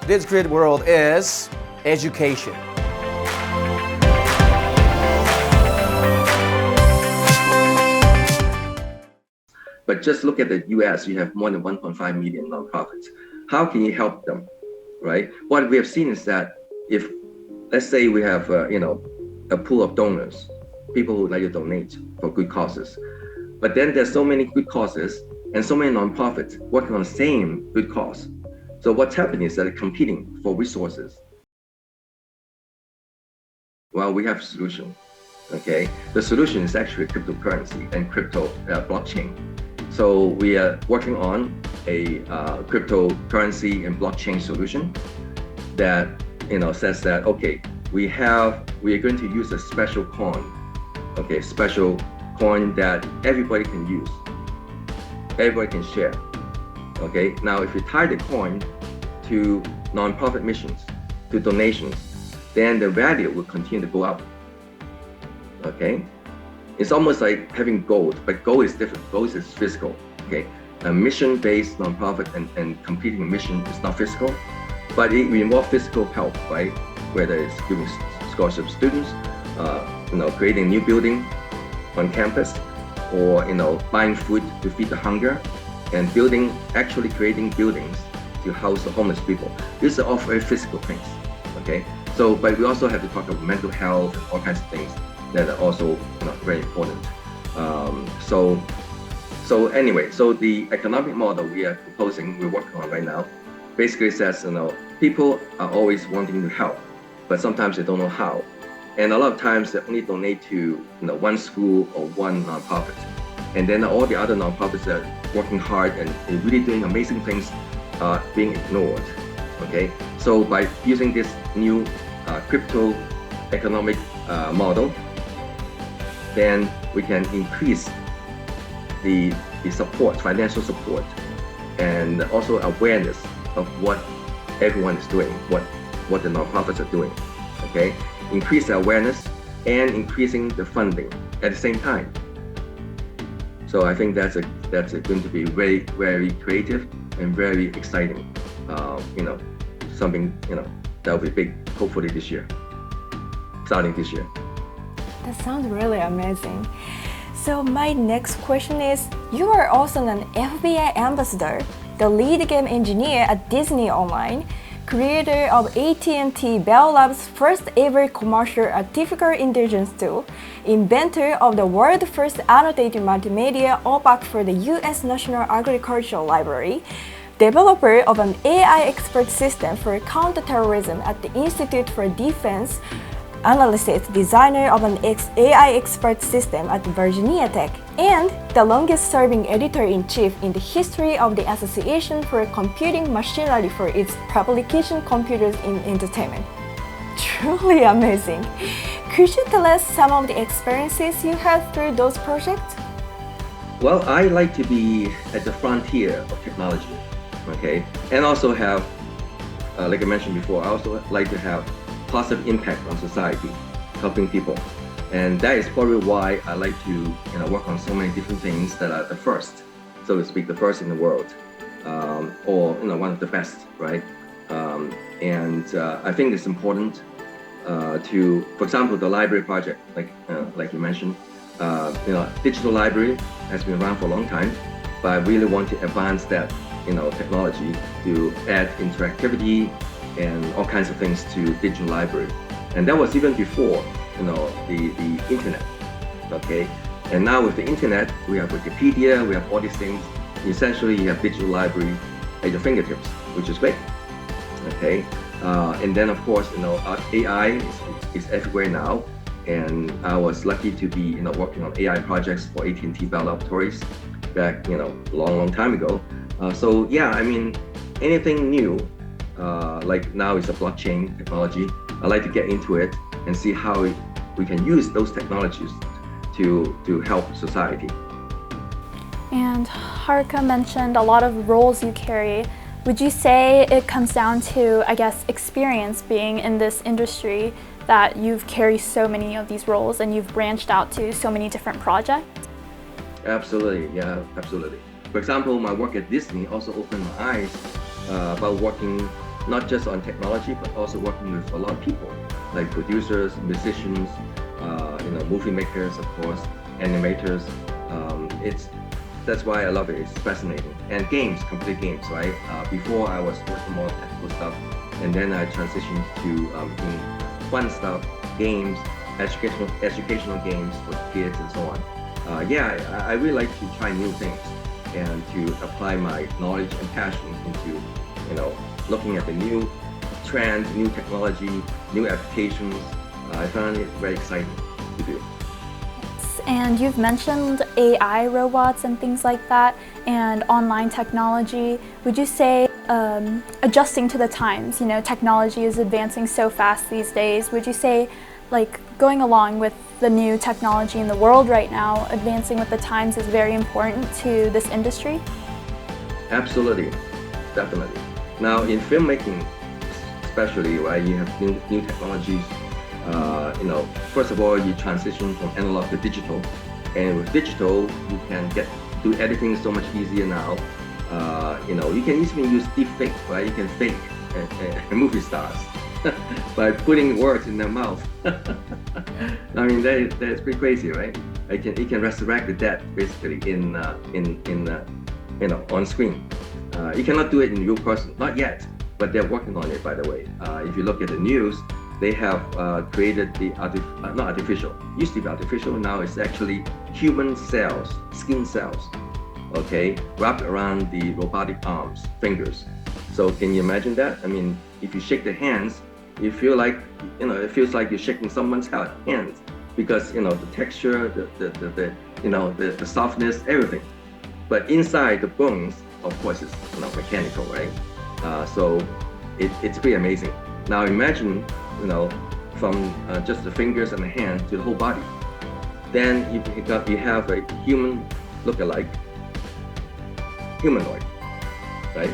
This great world is education. But just look at the US, you have more than 1.5 million nonprofits. How can you help them, right? What we have seen is that if, let's say we have, a pool of donors, people who would like to donate for good causes, but then there's so many good causes and so many nonprofits working on the same good cause. So what's happening is that they're competing for resources. Well, we have a solution, okay? The solution is actually cryptocurrency and crypto blockchain. So we are working on a cryptocurrency and blockchain solution that says that, okay, we are going to use a special coin, okay, special coin that everybody can use, everybody can share. Okay, now if you tie the coin to nonprofit missions, to donations, then the value will continue to go up. Okay, it's almost like having gold, but gold is different. Gold is physical. Okay, a mission-based nonprofit and completing mission is not physical, but it involves physical help, right? Whether it's giving scholarships to students, creating a new building on campus, or buying food to feed the hunger, and actually creating buildings to house the homeless people. These are all very physical things, okay? So, but we also have to talk about mental health and all kinds of things that are also very important. So anyway, so the economic model we're working on right now, basically says, people are always wanting to help, but sometimes they don't know how. And a lot of times they only donate to one school or one nonprofit. And then all the other nonprofits that are working hard and really doing amazing things are being ignored. Okay, so by using this new crypto economic model, then we can increase the support, financial support, and also awareness of what everyone is doing, what the nonprofits are doing. Okay, increase the awareness and increasing the funding at the same time. So I think that's going to be very, very creative and very exciting. Something that will be big, hopefully this year, starting this year. That sounds really amazing. So my next question is, you are also an FBI ambassador, the lead game engineer at Disney Online, creator of AT&T Bell Labs' first ever commercial artificial intelligence tool, inventor of the world's first annotated multimedia OPAC for the U.S. National Agricultural Library, developer of an AI expert system for counterterrorism at the Institute for Defense, analysis designer of an AI expert system at Virginia Tech, and the longest-serving editor-in-chief in the history of the Association for Computing Machinery for its publication Computers in Entertainment. Truly amazing! Could you tell us some of the experiences you had through those projects? Well, I like to be at the frontier of technology, okay? And also have, like I mentioned before, I also like to have positive impact on society, helping people. And that is probably why I like to work on so many different things that are the first, so to speak, the first in the world, or one of the best, right? I think it's important to, for example, the library project, like you mentioned, digital library has been around for a long time, but I really want to advance that technology to add interactivity and all kinds of things to digital library. And that was even before the internet, okay? And now with the internet, we have Wikipedia, we have all these things. Essentially, you have digital library at your fingertips, which is great, okay? And then of course, AI is everywhere now. And I was lucky to be working on AI projects for AT&T Bell Laboratories back long time ago. So yeah, I mean, anything new, like now it's a blockchain technology. I like to get into it and see how we can use those technologies to help society. And Haruka mentioned a lot of roles you carry. Would you say it comes down to, I guess, experience being in this industry, that you've carried so many of these roles and you've branched out to so many different projects? Absolutely, yeah, absolutely. For example, my work at Disney also opened my eyes about working not just on technology, but also working with a lot of people, like producers, musicians, movie makers, of course, animators. That's why I love it. It's fascinating. And games, computer games, right? Before I was working more technical stuff, and then I transitioned to in fun stuff, games, educational games for kids and so on. I really like to try new things and to apply my knowledge and passion into, looking at the new trends, new technology, new applications. I found it very exciting to do. And you've mentioned AI robots and things like that, and online technology. Would you say adjusting to the times, technology is advancing so fast these days, would you say like going along with the new technology in the world right now, advancing with the times is very important to this industry? Absolutely, definitely. Now in filmmaking especially, right, you have new technologies. First of all, you transition from analog to digital, and with digital, you can do editing so much easier now. You can easily use deepfake, right? You can fake movie stars by putting words in their mouth. I mean, that's pretty crazy, right? It can resurrect the dead basically on screen. You cannot do it in real person, not yet, but they're working on it, by the way. If you look at the news, they have created the not artificial, used to be artificial, now it's actually human cells, skin cells, okay, wrapped around the robotic arms, fingers. So can you imagine that? I mean, if you shake the hands, you feel like, it feels like you're shaking someone's hands because, the texture, the softness, everything. But inside the bones, of course, it's mechanical, right? So it's pretty amazing. Now imagine, from just the fingers and the hand to the whole body. Then you have a human look-alike, humanoid, right?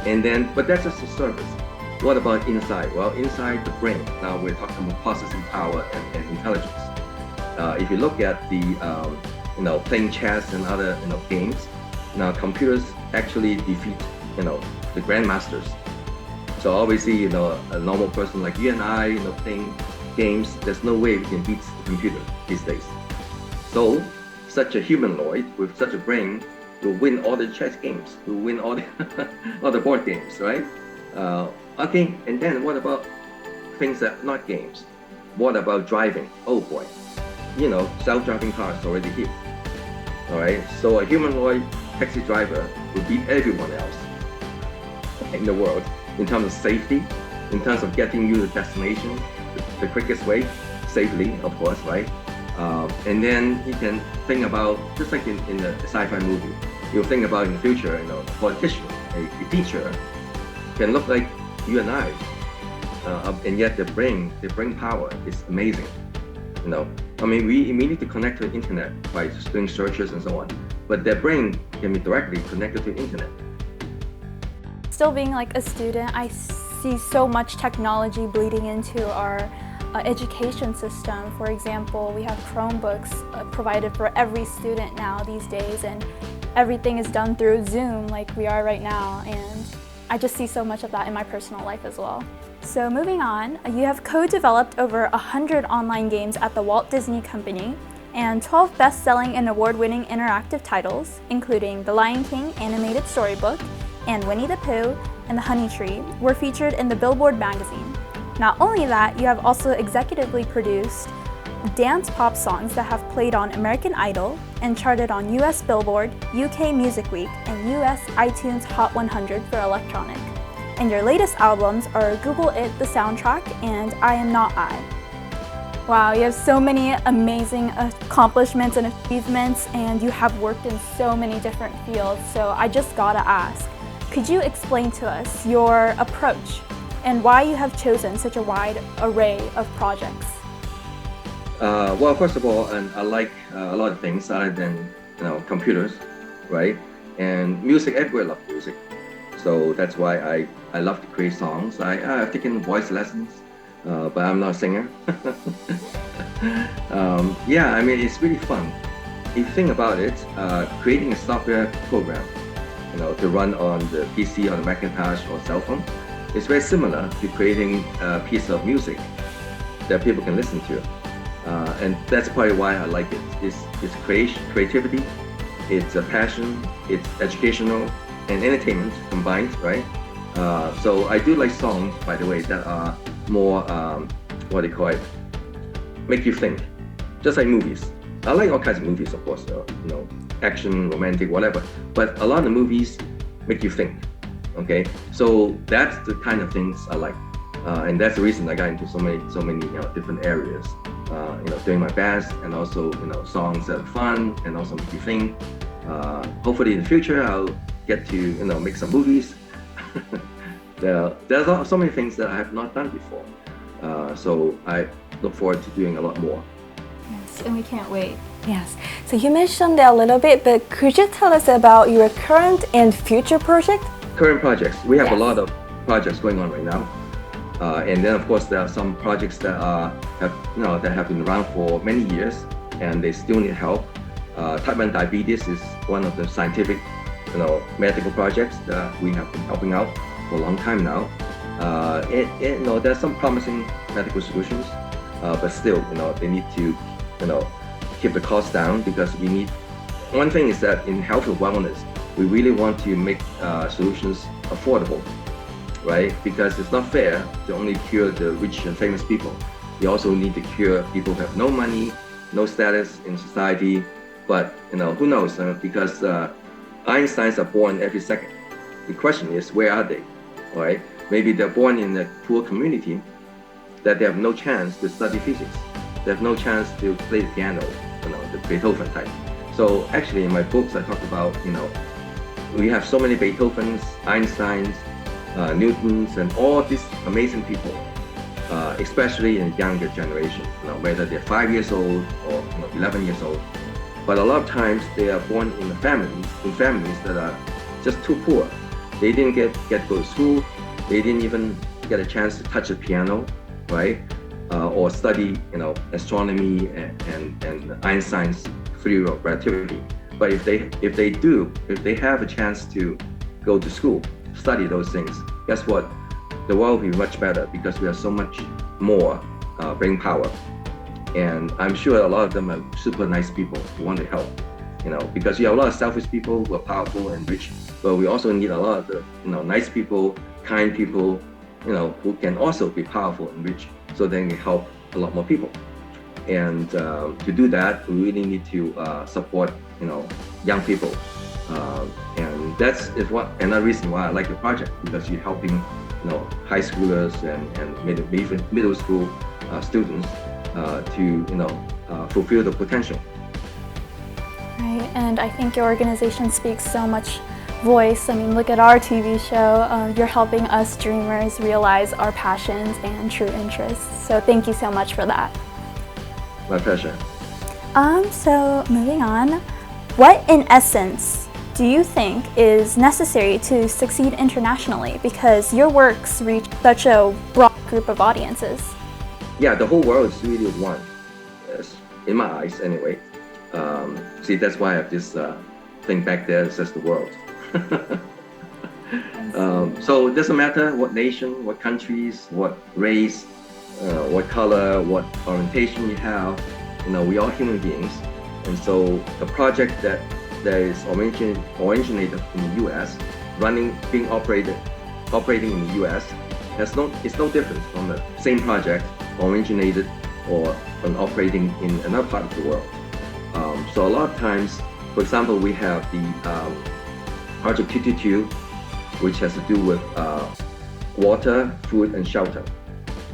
And then, but that's just the surface. What about inside? Well, inside the brain, now we're talking about processing power and intelligence. If you look at the, playing chess and other, games, now computers actually defeat, the grandmasters. So obviously, a normal person like you and I, playing games, there's no way we can beat the computer these days. So such a humanoid with such a brain will win all the chess games, will win all the all the board games, right? Okay, and then what about things that are not games? What about driving? Oh boy, self-driving cars already here. All right, so a humanoid taxi driver will beat everyone else in the world in terms of safety, in terms of getting you to the destination the quickest way, safely, of course, right? And then you can think about, just like in a sci-fi movie, you'll think about in the future, a politician, a teacher can look like you and I, and yet the brain power is amazing. I mean, we immediately connect to the internet by doing searches and so on, but their brain can be directly connected to the internet. Still being like a student, I see so much technology bleeding into our education system. For example, we have Chromebooks provided for every student now these days, and everything is done through Zoom like we are right now, and I just see so much of that in my personal life as well. So moving on, you have co-developed over 100 online games at the Walt Disney Company and 12 best-selling and award-winning interactive titles, including The Lion King animated storybook and Winnie the Pooh and the Honey Tree, were featured in the Billboard magazine. Not only that, you have also executively produced dance pop songs that have played on American Idol and charted on US Billboard, UK Music Week, and US iTunes Hot 100 for electronic. And your latest albums are Google It, the soundtrack, and I Am Not I. Wow, you have so many amazing accomplishments and achievements, and you have worked in so many different fields, so I just gotta ask, could you explain to us your approach and why you have chosen such a wide array of projects? Well, first of all, I like a lot of things other than computers, right? And music, everybody loves music, so that's why I love to create songs. I've taken voice lessons, but I'm not a singer. Yeah, I mean, it's really fun. If you think about it, creating a software program, to run on the PC, on the Macintosh or cell phone, It's very similar to creating a piece of music that people can listen to. And that's probably why I like it. It's creativity, it's a passion, it's educational and entertainment combined, right? So I do like songs, by the way, that are more, what do you call it, make you think, just like movies. I like all kinds of movies, of course, action, romantic, whatever. But a lot of the movies make you think, okay? So that's the kind of things I like. And that's the reason I got into so many different areas. Doing my best, and also songs that are fun and also make you think. Hopefully in the future I'll get to make some movies. There's so many things that I have not done before. So I look forward to doing a lot more. Yes, and we can't wait. Yes. So you mentioned that a little bit, but could you tell us about your current and future project? Current projects. We have Yes. a lot of projects going on right now. And then of course there are some projects that have been around for many years and they still need help. Type 1 diabetes is one of the scientific, medical projects that we have been helping out for a long time now. There's some promising medical solutions, but still, they need to, keep the cost down, because we need. One thing is that in health and wellness, we really want to make solutions affordable. Right? Because it's not fair to only cure the rich and famous people. We also need to cure people who have no money, no status in society. But who knows? Because Einsteins are born every second. The question is, where are they? Right? Maybe they're born in a poor community that they have no chance to study physics. They have no chance to play the piano, the Beethoven type. So actually, in my books, I talk about we have so many Beethovens, Einsteins, Newtons, and all these amazing people, especially in younger generation, whether they're 5 years old or 11 years old. But a lot of times they are born in families that are just too poor. They didn't get to go to school. They didn't even get a chance to touch a piano, right? Or study, astronomy and Einstein's theory of relativity. But if they have a chance to go to school, study those things, guess what? The world will be much better, because we have so much more brain power. And I'm sure a lot of them are super nice people who want to help, because you have a lot of selfish people who are powerful and rich, but we also need a lot of the nice people, kind people, who can also be powerful and rich, so they can help a lot more people. And to do that, we really need to support young people. And that's another reason why I like the project, because you're helping high schoolers and even middle school students to fulfill the potential. Right, and I think your organization speaks so much voice. I mean, look at our TV show. You're helping us dreamers realize our passions and true interests. So thank you so much for that. My pleasure. So moving on, what in essence do you think is necessary to succeed internationally? Because your works reach such a broad group of audiences. Yeah, the whole world is really one, in my eyes anyway. See, that's why I have this thing back there that says the world. So it doesn't matter what nation, what countries, what race, what color, what orientation you have, we are human beings. And so the project that is originated in the US, being operating in the US, it's no different from the same project originated or operating in another part of the world. So a lot of times, for example, we have the Project 222, which has to do with water, food, and shelter.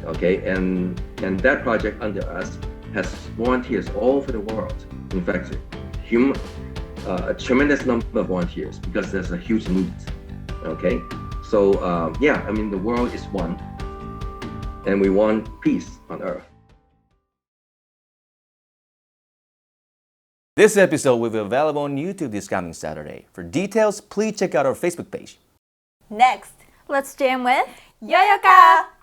Okay, and that project under us has volunteers all over the world. In fact, a tremendous number of volunteers, because there's a huge need. Okay, so the world is one, and we want peace on earth. This episode will be available on YouTube this coming Saturday. For details, please check out our Facebook page. Next, Let's jam with Yoyoka!